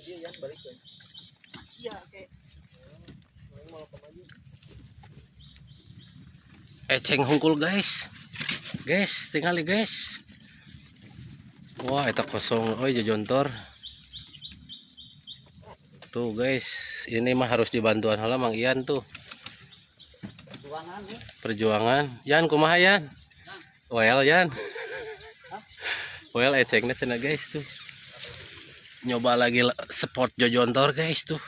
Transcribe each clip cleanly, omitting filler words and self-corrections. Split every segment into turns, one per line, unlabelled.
dia yang balik kan. Iya, kayak.
Eceng hungkul guys. Guys, tinggali guys. Wah, eta kosong oi jojontor. Tuh guys, ini mah harus dibantuan heula Mang Ian tuh.
Perjuangan nih.
Perjuangan. Yan kumaha Yan? Well Yan. Well ecengnya cenah guys tuh. Nyoba lagi spot jojontor guys tuh.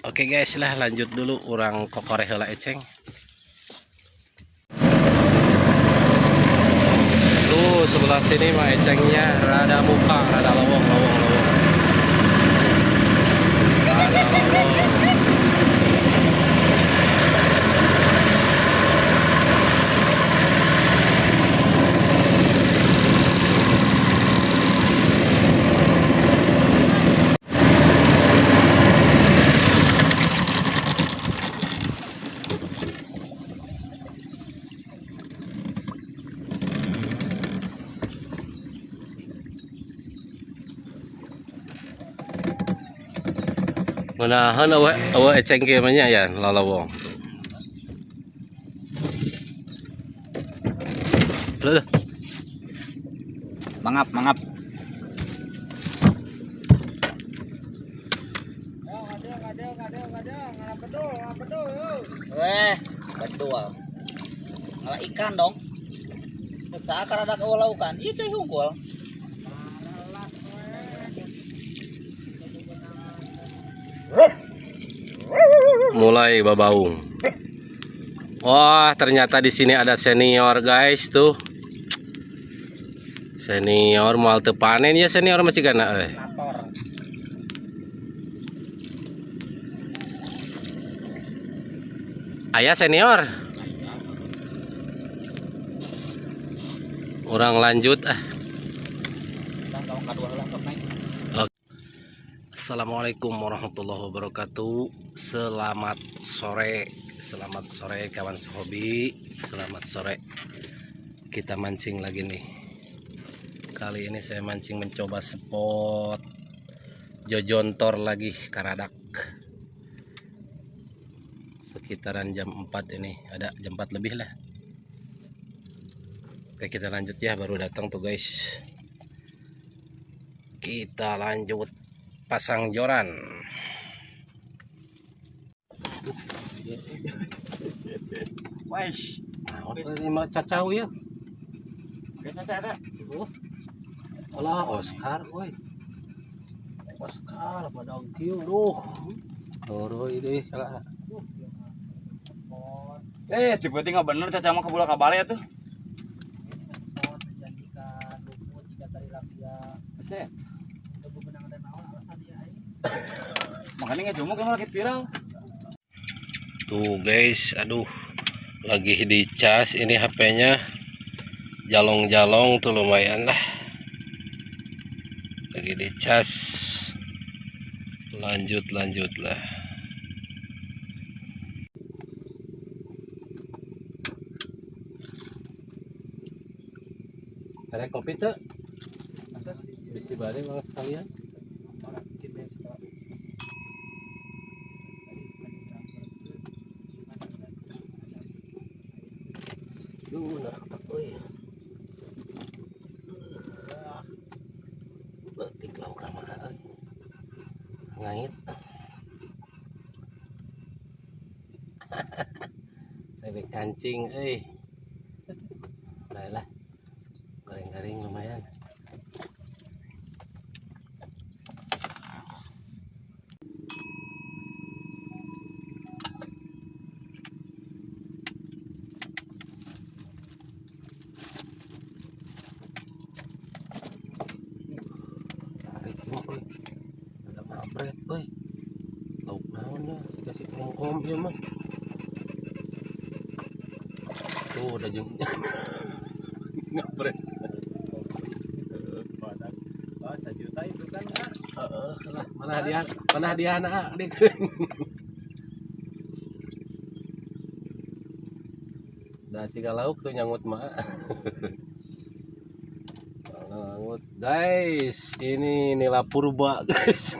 Oke guys lah, lanjut dulu urang kokore heula eceng. Tuh sebelah sini mah ecengnya rada muka, rada lowong. Rada lowong. Menahan awe eceng kieu mah nya ya lalawong. Loh.
Mangap. Weh, betul. Ngalah ikan dong. Seksa karada kaulaukan. Ieu cai hungkul.
Mulai babaung. Wah, ternyata di sini ada senior guys tuh. Senior moal teu panen ya senior masih gana euy. Aya senior. Orang lanjut ah. Assalamualaikum warahmatullahi wabarakatuh. Selamat sore kawan sehobi. Selamat sore. Kita mancing lagi nih. Kali ini saya mancing mencoba spot jojontor lagi karadak. Sekitaran jam 4 ini, ada jam 4 lebih lah. Oke, kita lanjut ya, baru datang tuh guys. Kita lanjut pasang joran.
Wesh.
Ini mah cacau ya.
Caca.
Alah Oscar, woi. Oscar pada kieu duh. Doroi deh salah.
Tiba-tiba bener caca mah kabula kabale tuh. Makanya nggak cuma kalau lagi viral.
Tuh guys, aduh, lagi dicas ini HP-nya jalong-jalong tuh lumayan lah. Lagi dicas, lanjut lah. Ada kopi tuh? Bisi balik bang sekalian. Nah, betik lauk ramah ngait. Saya kancing, lah, garing-garing lumayan. Ada mabret, lauk naon ya, kasih kom ya mah. Tuh udah jengnya ngabret.
Juta itu kan.
Mana dia anak adik. Dah si lauk tuh nyangut mah. Nyangut. Guys, ini nila purba guys.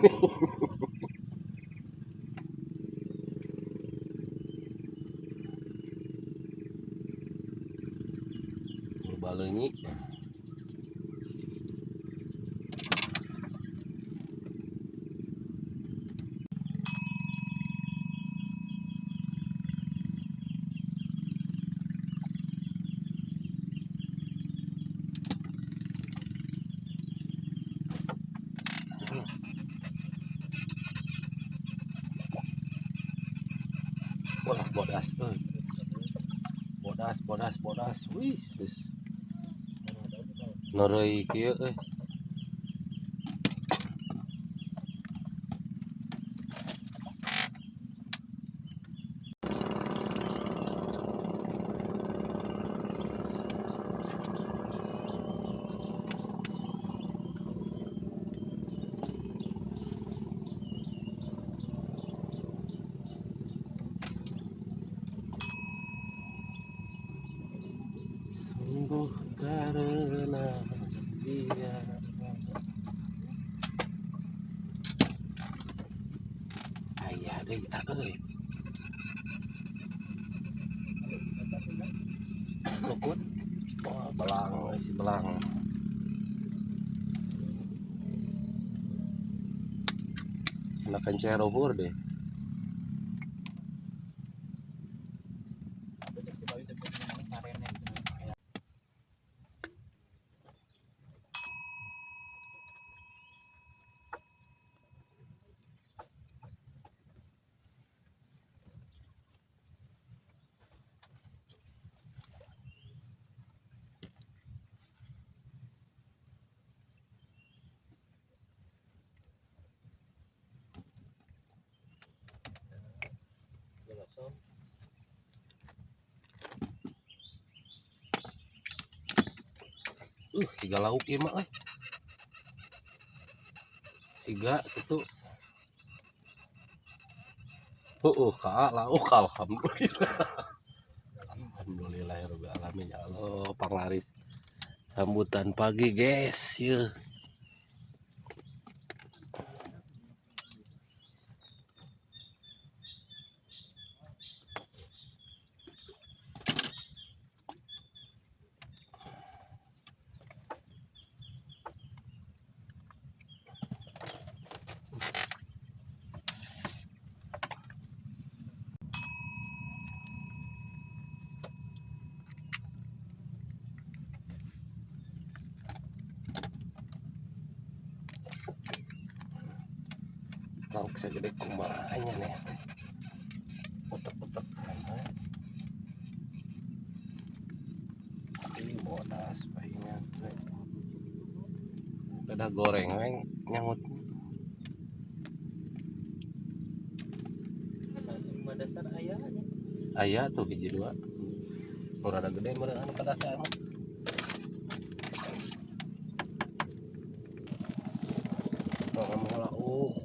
Purba leunyi. Wah, bodas euy. Bodas. Wih, geus. Noroi kieu euy. Sungguh karena dia. Ayah deh, euy. Lukut. Wah, belang, si belang. Kena kencero hur deh. Siga lauk ieu mah euy. Siga kitu. Ka lauk alhamdulillah. Alhamdulillahirabbil alamin. Ya Allah, panglaris. Sambutan pagi, guys. Yeuh. Lauk segede kumahanya nih. Utek-utek. Ini bodas pahingan. Udah goreng weng nyangut.
Dasar ayahnya.
Ayah tuh hiji dua. Nu rada gede meureun anu kadasar mah. Tong lauk.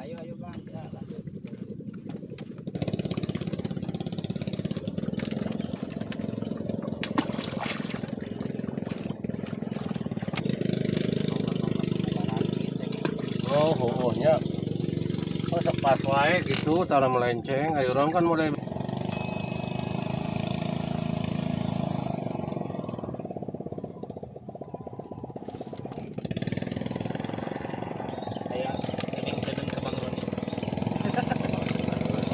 Ayo Bang, ya lanjut.
Oh nya. Oh sok pas wae gitu, tara melenceng. Ayo orang kan mulai
Kayak gedeng ke Bang Roni.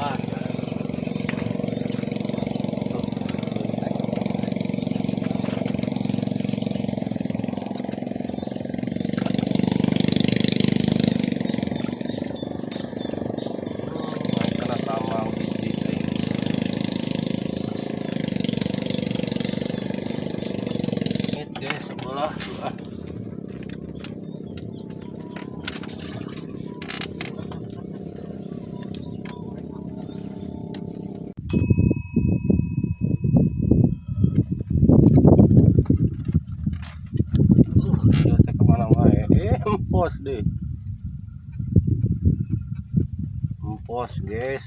Wah,
kena tamang hiji teh. It guys, sebelah dua. Empos deh. Empos guys.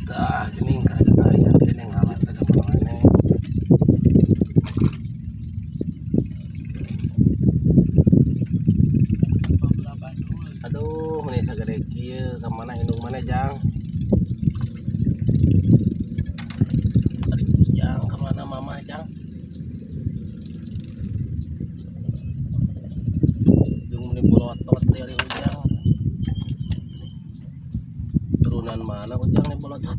Dah gini kada ayam ini ngalah kada mana. Aduh, ini sagede kieu ka mana indung mana Jang? Jang ke mana mama Jang? Jeung meni bolotot dari Ujang. Turunan mana Ujang nih bolotot?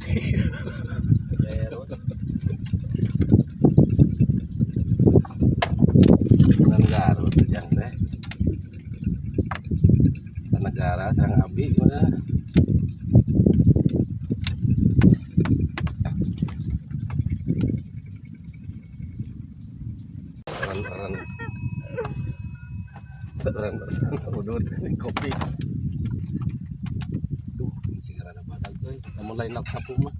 Turunan Garut Ujang teh. Sanegara sareng abdi udah. Eren udut ini kopi. Duh, masih ada badak euy. Lamun lain nak sapu mah.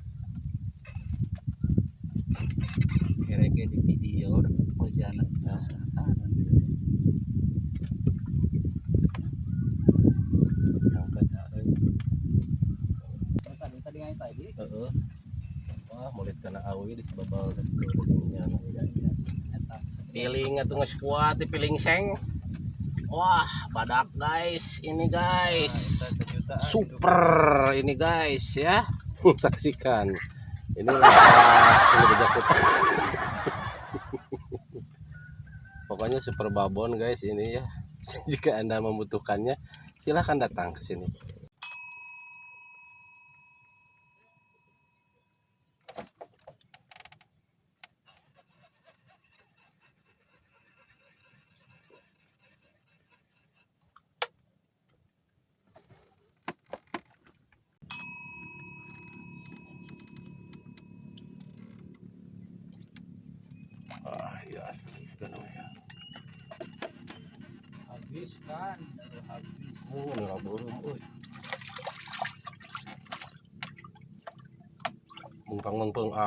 Kira-kira di video hujan.
Angkat euy.
Tadi ngai tadi.
Heeh. Wah, mulit kana awi di babal nya.
Atas.
Piling atuh geus kuat di piling seng. Wah, badak guys, ini guys. Super ini guys ya. Saksikan. Ini ini bejakut. Pokoknya super babon guys ini ya. Jika Anda membutuhkannya, silahkan datang ke sini. Ah, ya, itu namanya.
Habis kan, habis.
Oh, ini burung, euy. Mengpang-mengpeng a.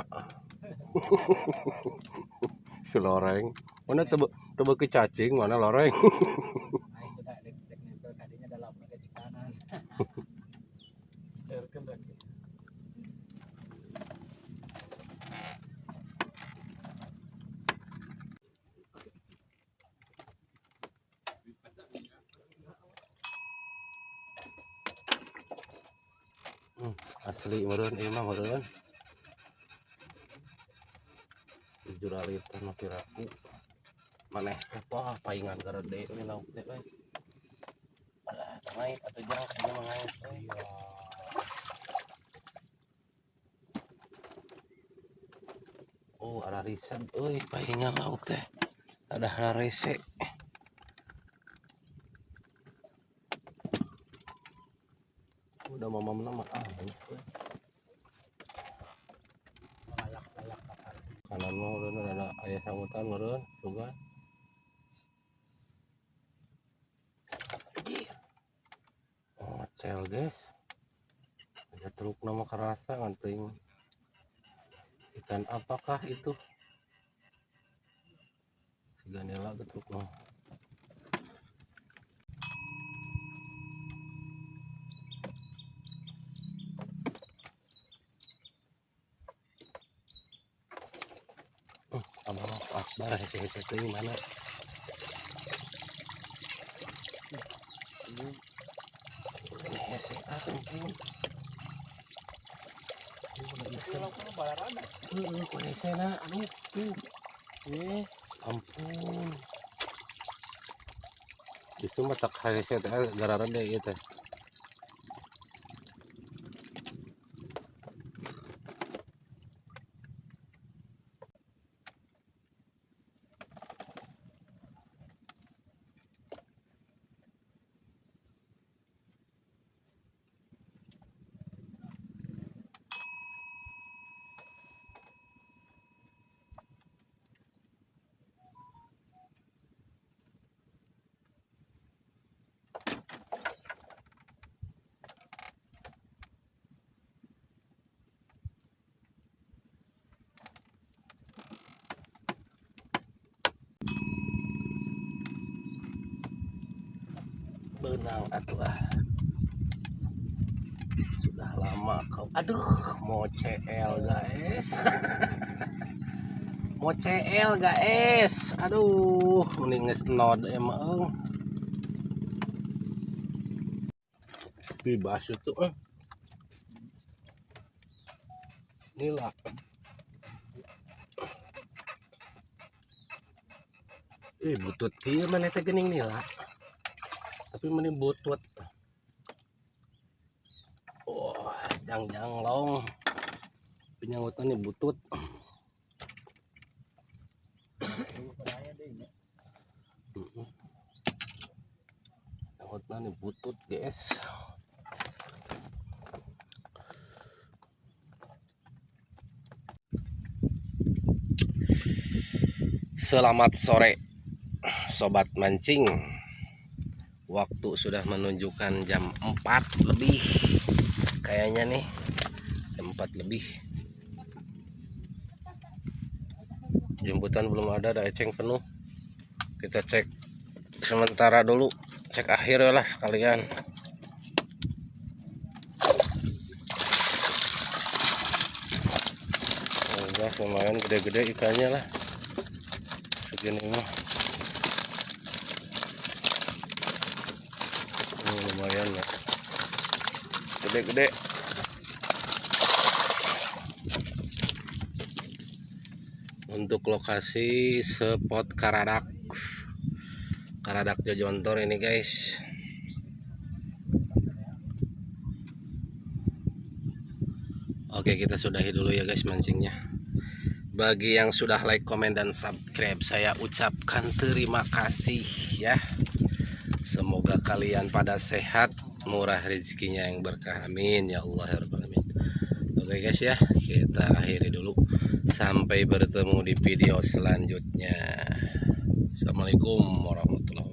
Si loreng. Mana tebe ke cacing, mana loreng.
Nah, itu dah dek nempel kadinya dalam ada di kanan. Serkan lagi.
Asli meureun ieu mah meureun. Juralita mah kiraku. Maneh teh poh paingan garede we lauk teh we. Alah, ngait atuh Jang kadinya mah ngait we. Oh, ada riset euy paingan lauk teh. Ada rese. Udah mamam nama
Layak bakal.
kanan mah udah ada ayah sambutan meureun juga. Oh, cel guys. Ada truk nama kerasa nganting. Ikan apakah itu? Si ganela ke truk mah. Abang Akbar hese-hese teuing mana? Ini hese penting.
Kalau kamu balarana.
Ku hese na aduh tuh. Ampun. Itu mah tak hese teh gararan deh ieu teh. benang atuh sudah lama kau aduh mau CL guys mau CL guys aduh mending nod emang bebas itu nila butut kieu mana teh geuning nila tapi mending butut jang long penyanggutan nih butut penyanggutan nih butut guys. Selamat sore sobat mancing, waktu sudah menunjukkan jam 4 lebih kayaknya nih, jam 4 lebih. Jemputan belum ada eceng penuh. Kita cek sementara dulu, cek akhir lah sekalian. Udah lumayan gede-gede ikannya lah segini mah. Lumayan lah gede-gede. Untuk lokasi spot Karadak Jojontor ini guys. Oke, kita sudahi dulu ya guys mancingnya. Bagi yang sudah like, komen, dan subscribe, saya ucapkan terima kasih ya. Semoga kalian pada sehat, murah rezekinya yang berkah, amin ya Allah ya Rabbal alamin. Oke guys ya, kita akhiri dulu. Sampai bertemu di video selanjutnya. Assalamualaikum warahmatullahi wabarakatuh.